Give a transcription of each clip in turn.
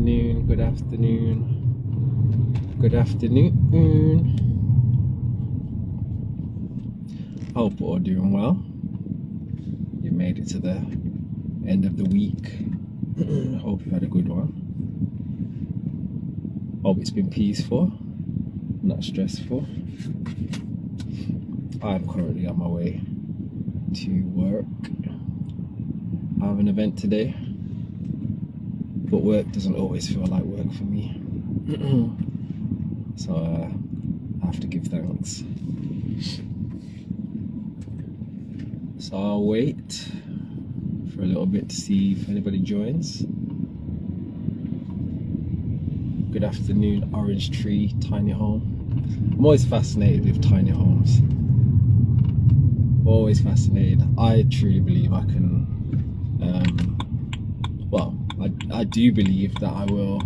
afternoon, good afternoon, good afternoon. Hope all doing well. You made it to the end of the week. Hope you had a good one. Hope it's been peaceful, not stressful. I'm currently on my way to work. I have an event today, but work doesn't always feel like work for me. So I have to give thanks. So I'll wait for a little bit to see if anybody joins. Good afternoon, Orange Tree, Tiny Home. I'm always fascinated with tiny homes. Always fascinated. I truly believe I can, I do believe that I will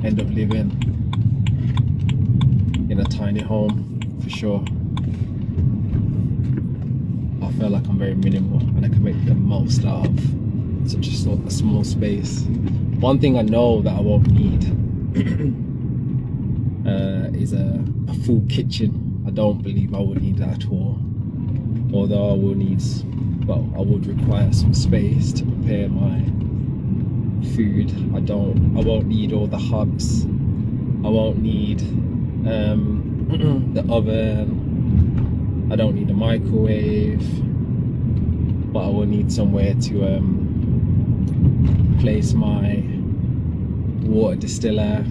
end up living in a tiny home for sure. I feel like I'm very minimal and I can make the most out of such a small space. One thing I know that I won't need is a full kitchen. I don't believe I would need that at all. Although I will need, I would require some space to prepare my food. I won't need all the hubs. I won't need the oven. I don't need a microwave, but I will need somewhere to place my water distiller,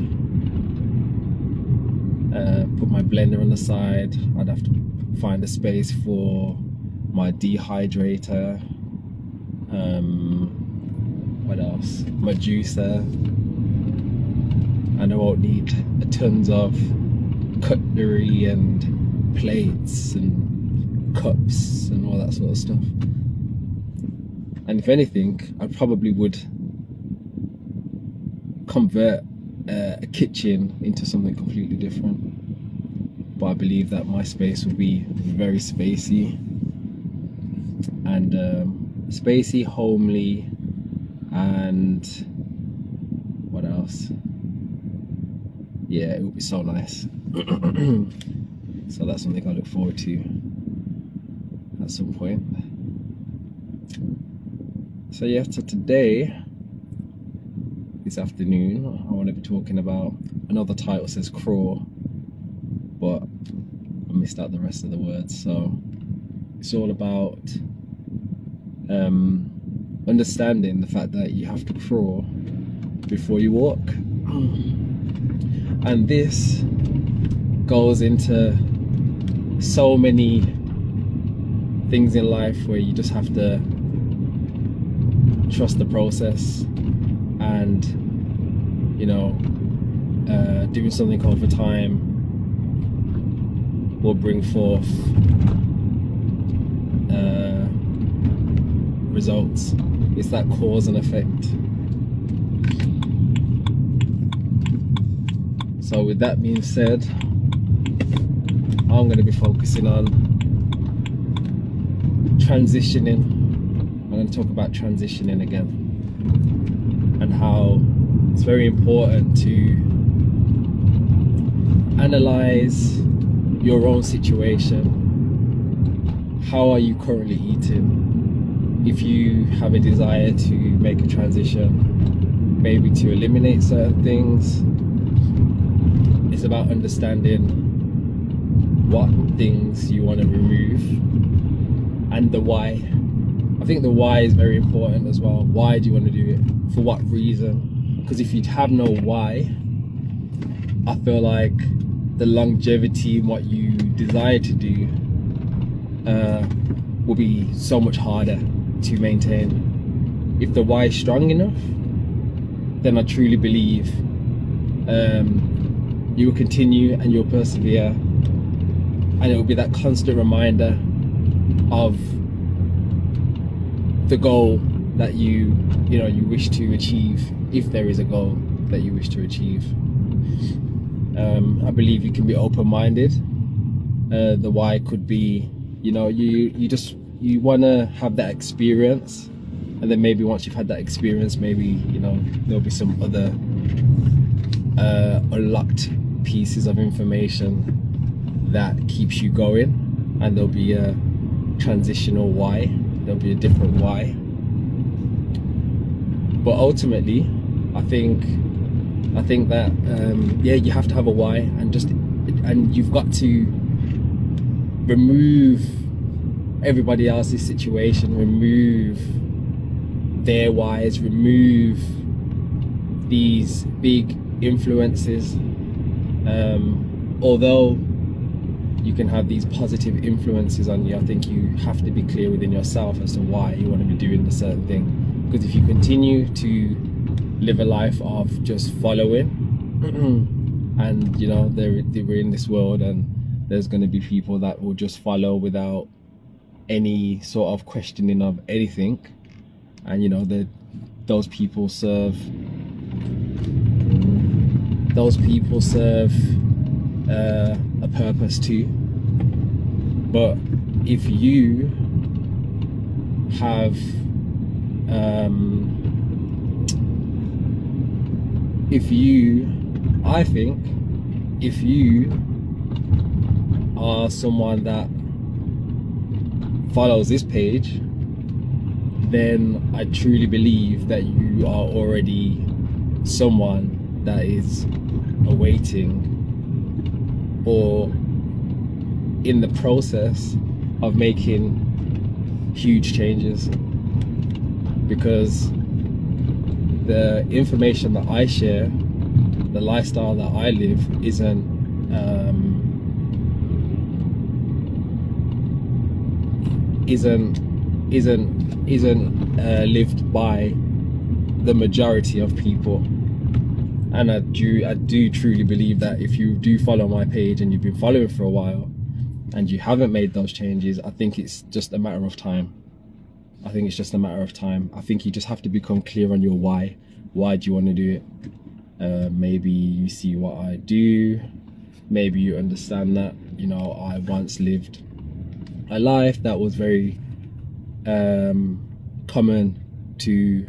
put my blender on the side. I'd have to find a space for my dehydrator, what else? My juicer, and I won't need tons of cutlery and plates and cups and all that sort of stuff. And if anything, I probably would convert a kitchen into something completely different. But I believe that my space will be very spacey and spacey, homely, and what else? Yeah, it would be so nice. So that's something I look forward to at some point. So yeah, so today, this afternoon, I want to be talking about, another title says crawl, but I missed out the rest of the words. So it's all about understanding the fact that you have to crawl before you walk. And this goes into so many things in life where you just have to trust the process, and doing something over time will bring forth results. It's that cause and effect. So with that being said, I'm going to be focusing on transitioning. I'm going to talk about transitioning again, and how it's very important to analyze your own situation. How are you currently eating? If you have a desire to make a transition, maybe to eliminate certain things, it's about understanding what things you want to remove and the why. I think the why is very important as well. Why do you want to do it? For what reason? Because if you have no why, I feel like the longevity in what you desire to do will be so much harder to maintain. If the why is strong enough, then I truly believe you will continue and you'll persevere, and it will be that constant reminder of the goal that you wish to achieve, if there is a goal that you wish to achieve. I believe you can be open-minded. The why could be, you want to have that experience, and then maybe once you've had that experience, maybe there'll be some other unlocked pieces of information that keeps you going, and there'll be a transitional why, there'll be a different why. But ultimately, I think that yeah, you have to have a why, and you've got to remove everybody else's situation, remove their whys, remove these big influences. Although you can have these positive influences on you, I think you have to be clear within yourself as to why you want to be doing a certain thing. Because if you continue to live a life of just following, and you know, we're in this world, and there's going to be people that will just follow without any sort of questioning of anything, and you know, those people serve a purpose too. But if you have I think if you are someone that follows this page, then I truly believe that you are already someone that is awaiting or in the process of making huge changes, because the information that I share, the lifestyle that I live, isn't lived by the majority of people. And I do truly believe that if you do follow my page and you've been following for a while and you haven't made those changes, I think it's just a matter of time. I think it's just a matter of time. I think you just have to become clear on your why. Why do you want to do it? Maybe you see what I do. Maybe you understand that, you know, I once lived a life that was very common to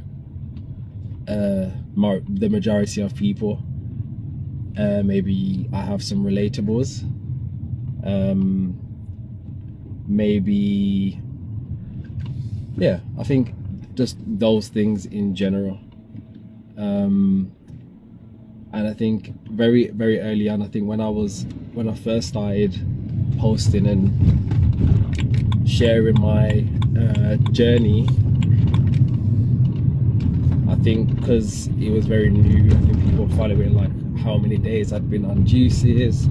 the majority of people. Maybe I have some relatables. Maybe, yeah, I think just those things in general. And I think very early on, I think when I first started posting and sharing my journey, I think because it was very new, I think people were following like how many days I'd been on juices.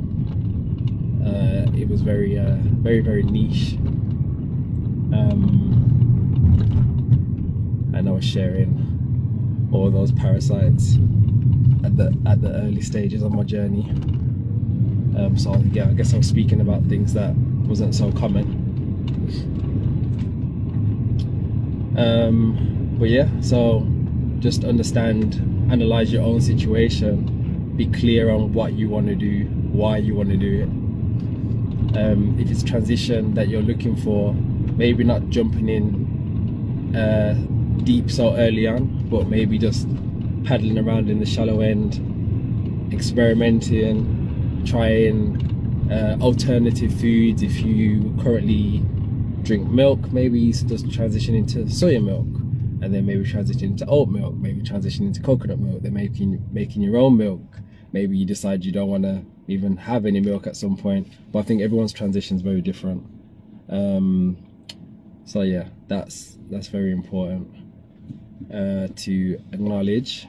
It was very niche, and I was sharing all those parasites at the early stages of my journey. So yeah, I guess I was speaking about things that wasn't so common. But yeah, so just understand, analyze your own situation, be clear on what you want to do, why you want to do it. If it's transition that you're looking for, maybe not jumping in deep so early on, but maybe just paddling around in the shallow end, experimenting, trying alternative foods. If you currently drink milk, maybe just transition into soya milk, and then maybe transition into oat milk, maybe transition into coconut milk, then making your own milk. Maybe you decide you don't want to even have any milk at some point. But I think everyone's transition is very different. So yeah, that's very important to acknowledge.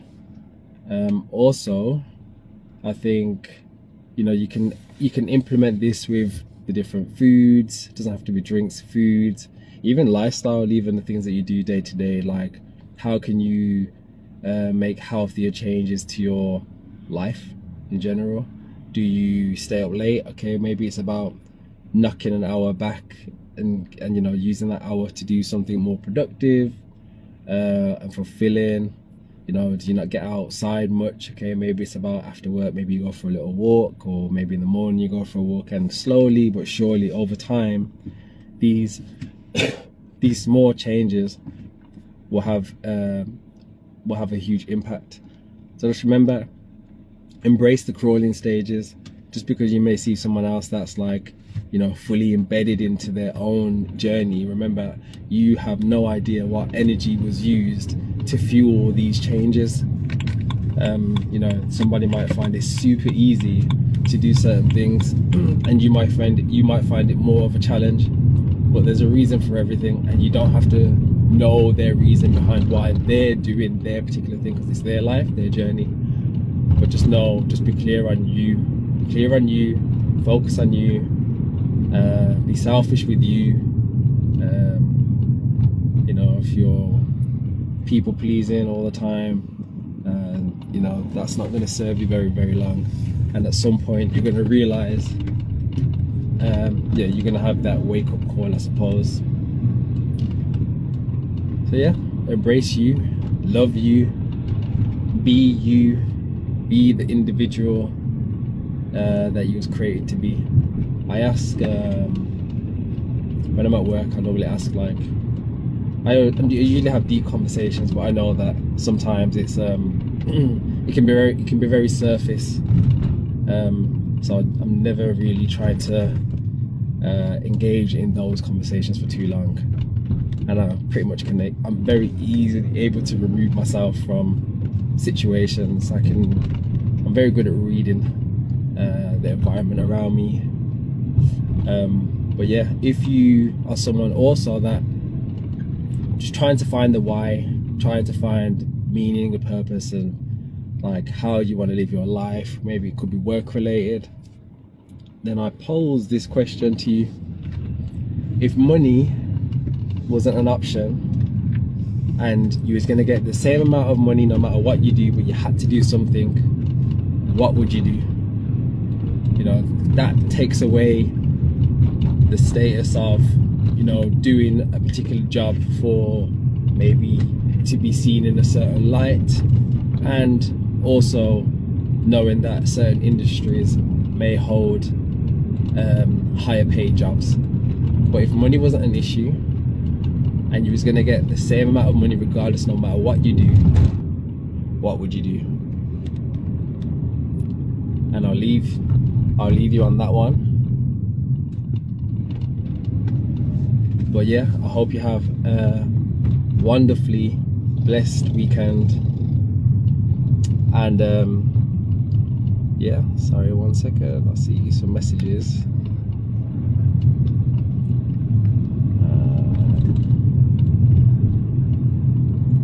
Also, I think, you know, you can implement this with the different foods. It doesn't have to be drinks, foods, even lifestyle, even the things that you do day to day. Like, how can you make healthier changes to your life in general? Do you stay up late? Okay, maybe it's about knocking an hour back and you know, using that hour to do something more productive and fulfilling. You know, do you not get outside much? Okay, maybe it's about after work, maybe you go for a little walk, or maybe in the morning you go for a walk, and slowly but surely over time, these small changes will have a huge impact. So just remember, embrace the crawling stages. Just because you may see someone else that's like, you know, fully embedded into their own journey, remember, you have no idea what energy was used to fuel these changes. You know, somebody might find it super easy to do certain things, and you might find it more of a challenge. But there's a reason for everything, and you don't have to know their reason behind why they're doing their particular thing, because it's their life, their journey. But just know, just be clear on you, focus on you, be selfish with you. You know, if you're people pleasing all the time, you know, that's not going to serve you very, very long. And at some point you're going to realize, yeah, you're going to have that wake-up call, I suppose. So yeah, embrace you, love you, be the individual that you was created to be. I ask, when I'm at work, I normally ask, like, I usually have deep conversations, but I know that sometimes it's it can be very surface. So I'm never really trying to engage in those conversations for too long, and I pretty much I'm very easily able to remove myself from situations. I'm very good at reading the environment around me. But yeah, if you are someone also that just trying to find the why, trying to find meaning and purpose, and like how you want to live your life, maybe it could be work related, then I pose this question to you. If money wasn't an option and you was going to get the same amount of money no matter what you do, but you had to do something, what would you do? You know, that takes away the status of, you know, doing a particular job for maybe to be seen in a certain light, and also knowing that certain industries may hold higher paid jobs. But if money wasn't an issue and you was going to get the same amount of money regardless, no matter what you do, what would you do? And I'll leave you on that one. But yeah, I hope you have a wonderfully blessed weekend. And yeah, sorry, 1 second, I see some messages.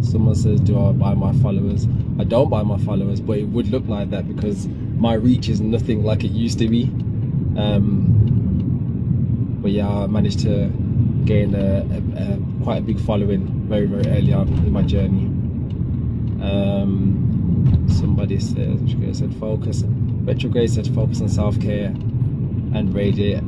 Someone says, do I buy my followers? I don't buy my followers, but it would look like that because my reach is nothing like it used to be. But yeah, I managed to gain quite a big following very, very early on in my journey. Somebody says, Retrograde said focus on self-care and radiate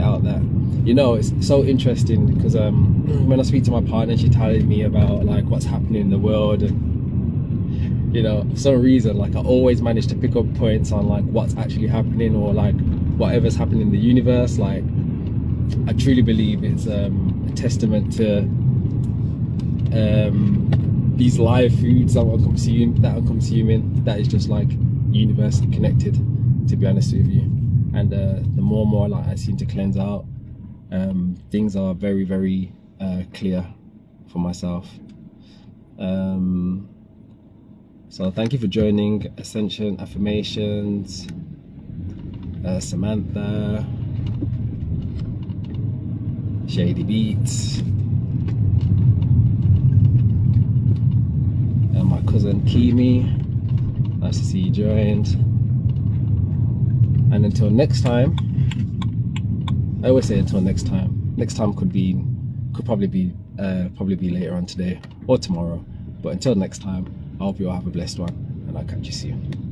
out that. You know, it's so interesting because when I speak to my partner, she telling me about like what's happening in the world, and you know, for some reason, like I always manage to pick up points on like what's actually happening, or like whatever's happening in the universe. Like I truly believe it's a testament to these live foods that I'm consuming, that is just like universally connected, to be honest with you. And the more and more like I seem to cleanse out, things are very, very clear for myself. So thank you for joining Ascension Affirmations, Samantha, Shady Beats, and my cousin Kimi. Nice to see you joined. And until next time, I always say until next time. Next time could probably be later on today or tomorrow. But until next time, I hope you all have a blessed one, and I'll catch you soon.